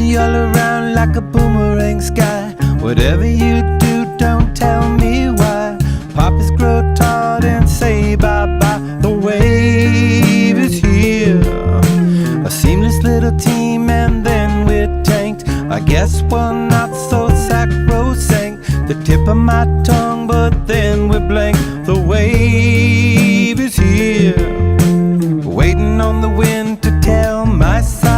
me all around like a boomerang sky. Whatever you do, don't tell me why. Poppies grow tall and say bye-bye. The wave is here. A seamless little team and then we're tanked. I guess we're not so sacrosanct. The tip of my tongue, but then we're blank. The wave is here, waiting on the wind to tell my side.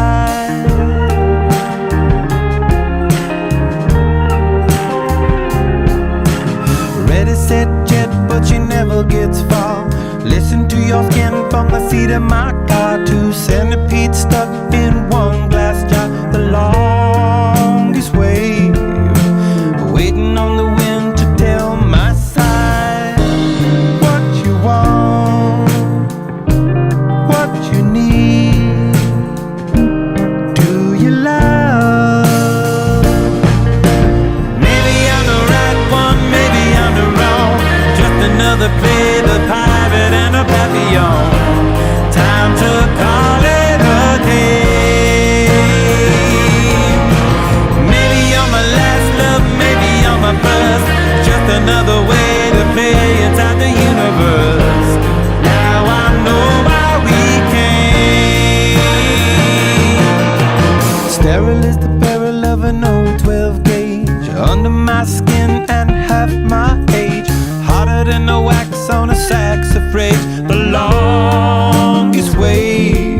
Ready, set, jet, but she never gets far. Listen to your skin from the seat of my car. Two centipedes stuck in one glass jar. The longest wave, waiting on the wind to tell my side. What you want, what you need, do you love? Maybe I'm the right one, maybe I'm the wrong. Just another play, the pirate and a papillon. Time to call it a day. Maybe you're my last love, maybe you're my first. Just another way to play inside the universe. Now I know why we came. Sterile is the barrel of an old 12 gauge, under my skin and half my age. Harder than the wax on a sax of rage. The longest wave,